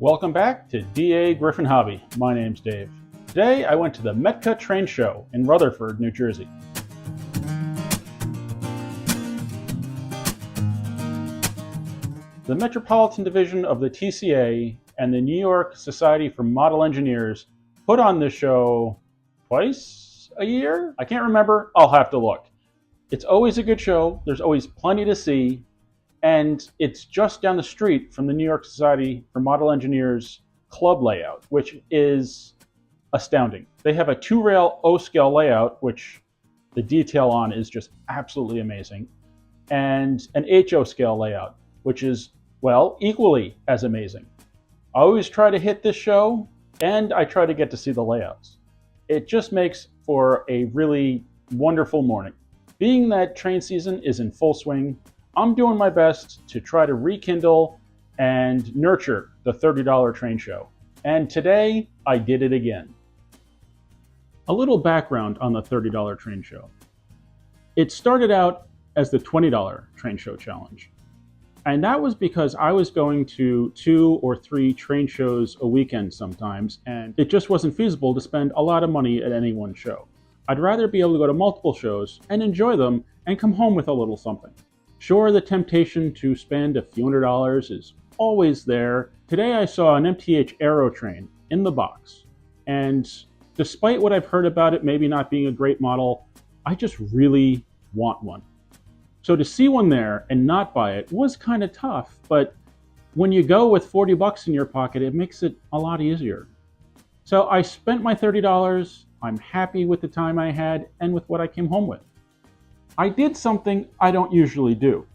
Welcome back to DAGryffyn Hobby. My name's Dave. Today I went to the METCA train show in Rutherford, New Jersey. The Metropolitan division of the TCA and the New York Society for Model Engineers put on this show twice a year? I can't remember. I'll have to look. It's always a good show. There's always plenty to see. And it's just down the street from the New York Society for Model Engineers club layout, which is astounding. They have a 2-rail O-scale layout, which the detail on is just absolutely amazing, and an HO scale layout, which is, well, equally as amazing. I always try to hit this show, and I try to get to see the layouts. It just makes for a really wonderful morning. Being that train season is in full swing, I'm doing my best to try to rekindle and nurture the $30 train show. And today, I did it again. A little background on the $30 train show. It started out as the $20 train show challenge. And that was because I was going to 2 or 3 train shows a weekend sometimes, and it just wasn't feasible to spend a lot of money at any one show. I'd rather be able to go to multiple shows and enjoy them and come home with a little something. Sure, the temptation to spend a few $100s is always there. Today I saw an MTH Aero train in the box, and despite what I've heard about it maybe not being a great model, I just really want one. So to see one there and not buy it was kind of tough, but when you go with 40 bucks in your pocket, it makes it a lot easier. So I spent my $30. I'm happy with the time I had and with what I came home with. I did something I don't usually do,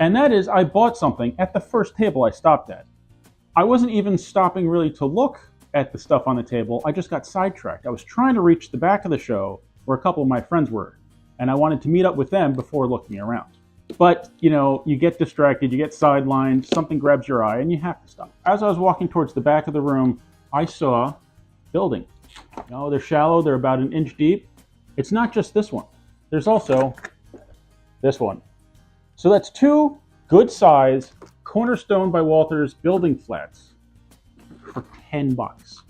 and that is I bought something at the first table I stopped at. I wasn't even stopping really to look at the stuff on the table. I just got sidetracked. I was trying to reach the back of the show where a couple of my friends were, and I wanted to meet up with them before looking around. But, you get distracted, you get sidelined, something grabs your eye, and you have to stop. As I was walking towards the back of the room, I saw building. They're shallow, they're about an inch deep. It's not just this one. There's also this one. So that's 2 good size Cornerstone by Walters building flats for 10 bucks.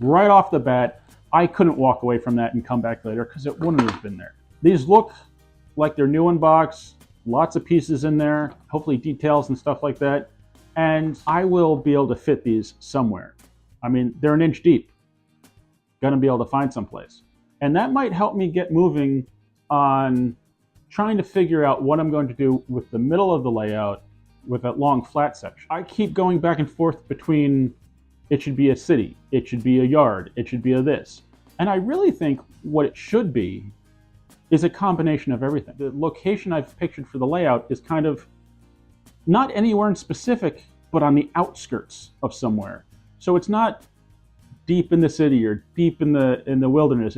Right off the bat, I couldn't walk away from that and come back later because it wouldn't have been there. These look like they're new in box, lots of pieces in there, hopefully details and stuff like that. And I will be able to fit these somewhere. I mean, they're an inch deep. Gonna be able to find someplace. And that might help me get moving on trying to figure out what I'm going to do with the middle of the layout with that long flat section. I keep going back and forth between it should be a city, it should be a yard, it should be a this. And I really think what it should be is a combination of everything. The location I've pictured for the layout is kind of not anywhere in specific, but on the outskirts of somewhere. So it's not deep in the city or deep in the wilderness.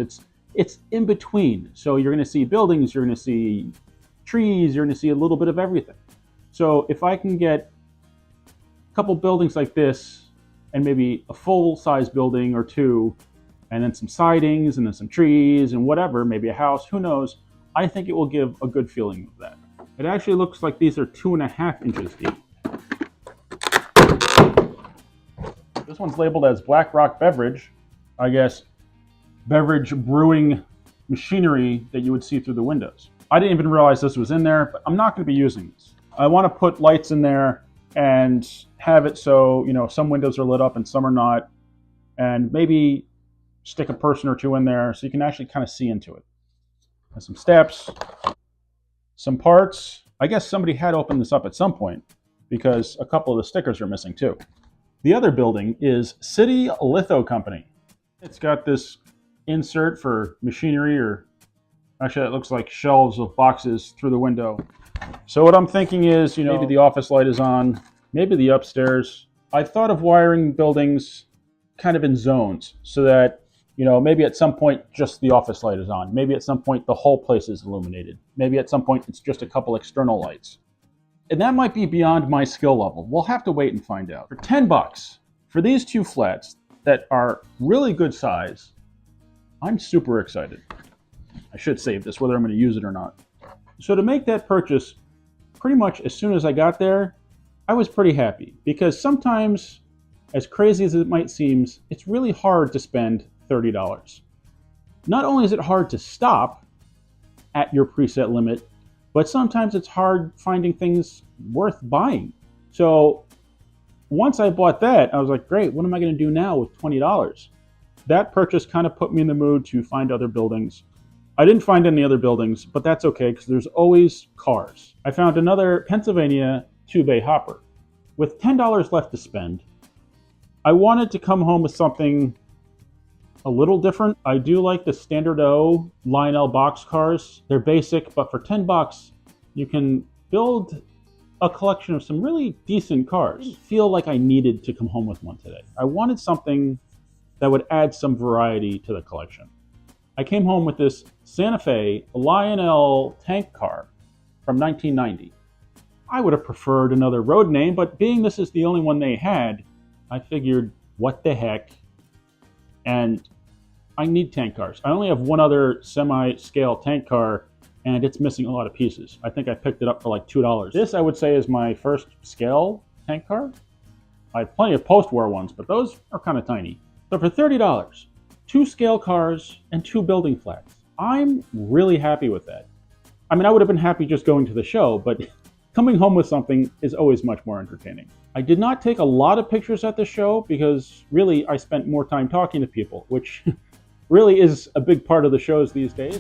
It's in between. So you're going to see buildings, you're going to see trees, you're going to see a little bit of everything. So if I can get a couple buildings like this and maybe a full-size building or 2, and then some sidings and then some trees and whatever, maybe a house, who knows, I think it will give a good feeling of that. It actually looks like these are 2.5 inches deep. This one's labeled as Black Rock Beverage, I guess. Beverage brewing machinery that you would see through the windows. I didn't even realize this was in there, but I'm not going to be using this. I want to put lights in there and have it so, some windows are lit up and some are not, and maybe stick a person or 2 in there so you can actually kind of see into it. There's some steps, some parts. I guess somebody had opened this up at some point because a couple of the stickers are missing too. The other building is City Litho Company. It's got this insert for machinery, or actually it looks like shelves of boxes through the window. So what I'm thinking is, maybe the office light is on, maybe the upstairs. I thought of wiring buildings kind of in zones so that, maybe at some point just the office light is on. Maybe at some point the whole place is illuminated. Maybe at some point it's just a couple external lights. And that might be beyond my skill level. We'll have to wait and find out. For 10 bucks, for these 2 flats that are really good size, I'm super excited. I should save this, whether I'm going to use it or not. So to make that purchase, pretty much as soon as I got there, I was pretty happy because sometimes As crazy as it might seem, it's really hard to spend $30. Not only is it hard to stop at your preset limit, but sometimes it's hard finding things worth buying. So once I bought that, I was like, great, what am I going to do now with $20? That purchase kind of put me in the mood to find other buildings. I didn't find any other buildings, but that's okay because there's always cars. I found another Pennsylvania 2-bay hopper. With $10 left to spend, I wanted to come home with something a little different. I do like the standard O Lionel box cars. They're basic, but for $10, you can build a collection of some really decent cars. I didn't feel like I needed to come home with one today. I wanted something that would add some variety to the collection. I came home with this Santa Fe Lionel tank car from 1990. I would have preferred another road name, but being this is the only one they had, I figured, what the heck? And I need tank cars. I only have one other semi-scale tank car, and it's missing a lot of pieces. I think I picked it up for like $2. This, I would say, is my first scale tank car. I have plenty of post-war ones, but those are kind of tiny. So for $30, 2 scale cars and 2 building flats. I'm really happy with that. I mean, I would have been happy just going to the show, but coming home with something is always much more entertaining. I did not take a lot of pictures at the show because really I spent more time talking to people, which really is a big part of the shows these days.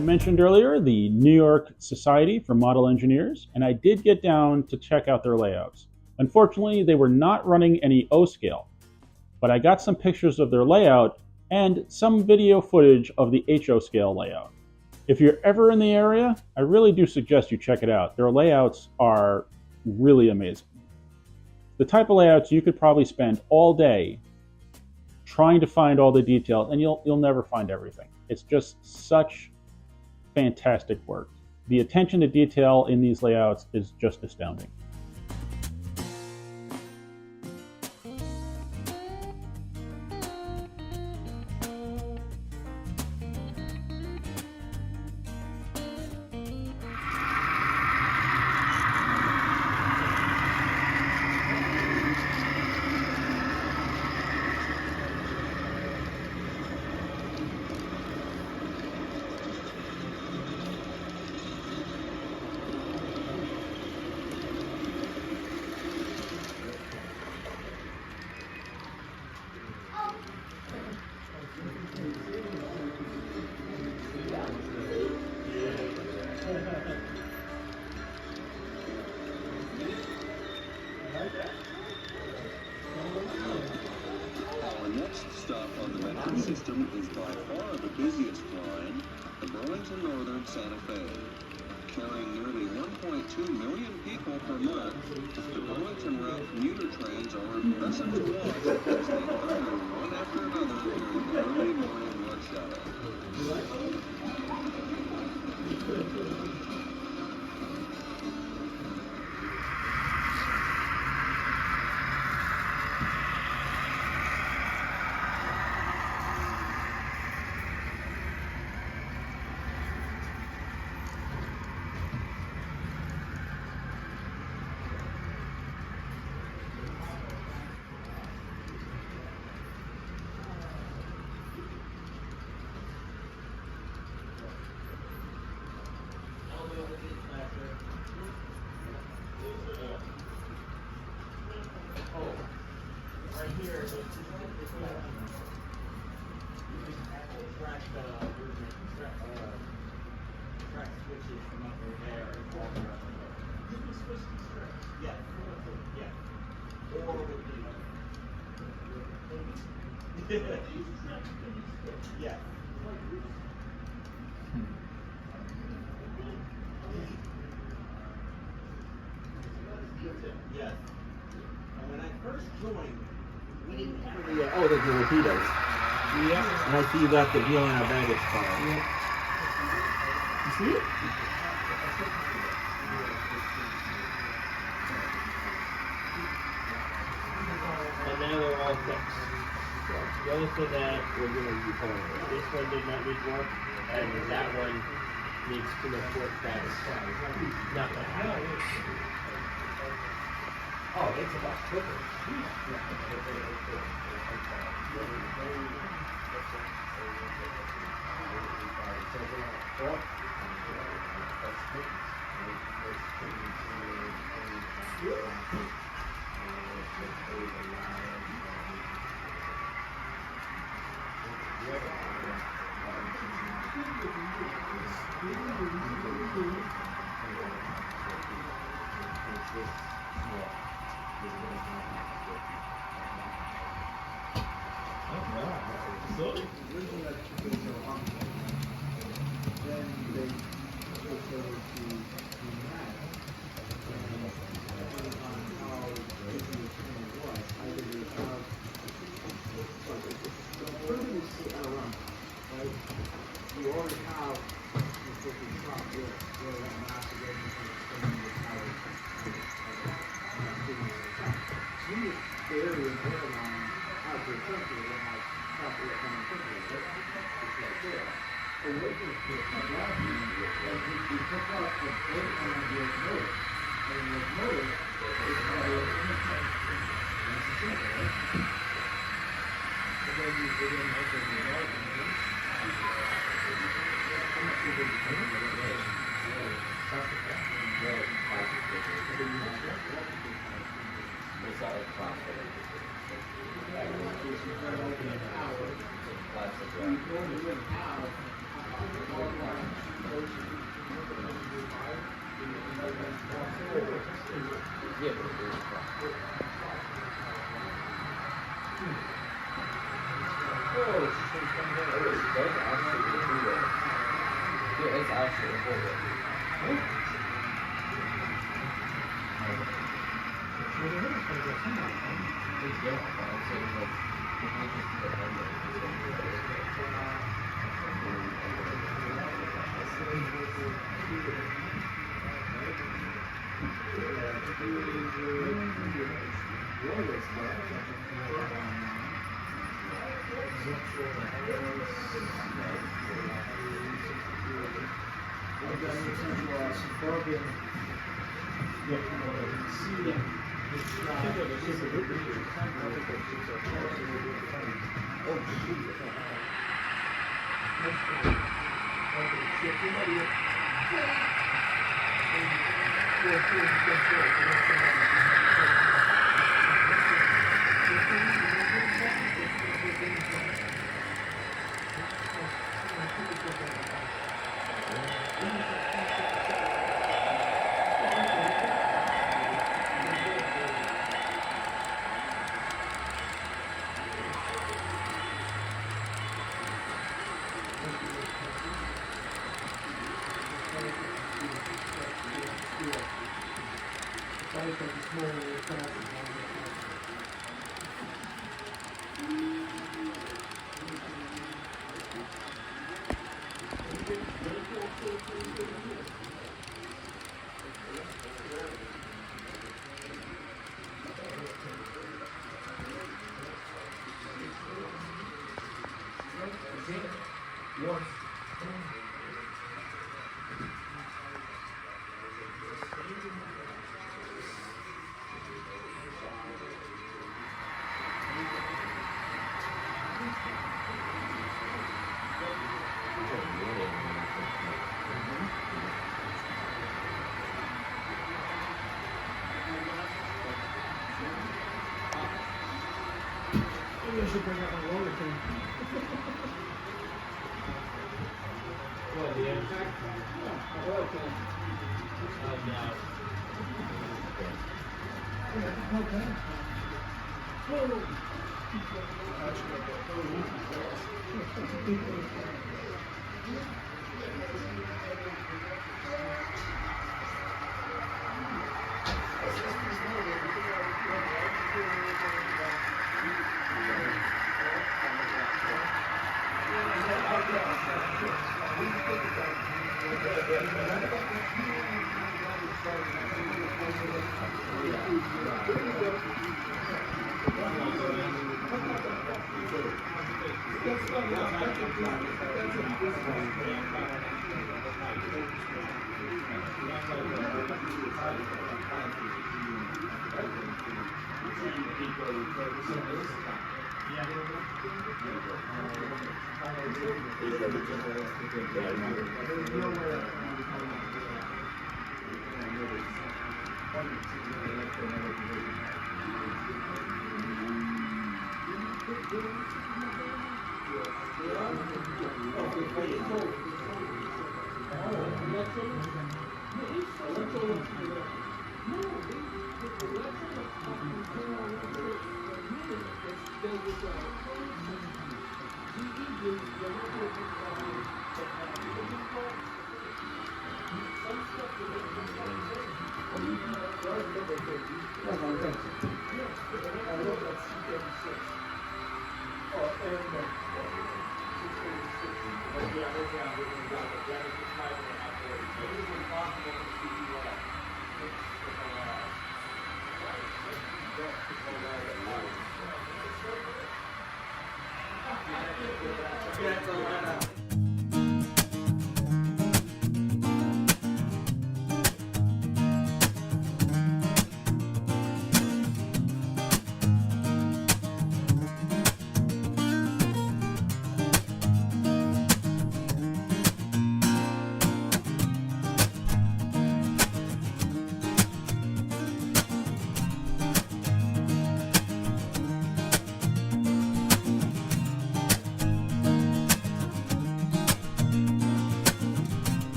I mentioned earlier the New York Society for Model Engineers, and I did get down to check out their layouts. Unfortunately, they were not running any O-scale, but I got some pictures of their layout and some video footage of the HO scale layout. If you're ever in the area, I really do suggest you check it out. Their layouts are really amazing. The type of layouts you could probably spend all day trying to find all the details, and you'll never find everything. It's just such fantastic work. The attention to detail in these layouts is just astounding. Stop on the metro system is by far the busiest line, the Burlington Northern Santa Fe. Carrying nearly 1.2 million people per month, the Burlington route commuter trains are impressive to watch as they thunder one after another during the early morning rush hour. Yeah. Yes. And when I first joined, we didn't have the torpedoes. Yeah. And I see you got the deal in our baggage car. Yeah. You see it? And now they're all fixed. The only thing that we're going to be pulling, this one did not need work, and that one needs too much work. That's not going to happen. Oh, it's a lot quicker. Yeah, but it is. Oh, it's actually yeah, it's actually a whole Maybe I should bring out my roller thing. What, the impact? My roller thing. Oh, no. Okay. Whoa.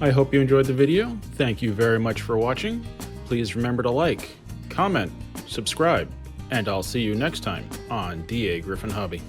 I hope you enjoyed the video. Thank you very much for watching. Please remember to like, comment, subscribe, and I'll see you next time on DAGryffyn Hobby.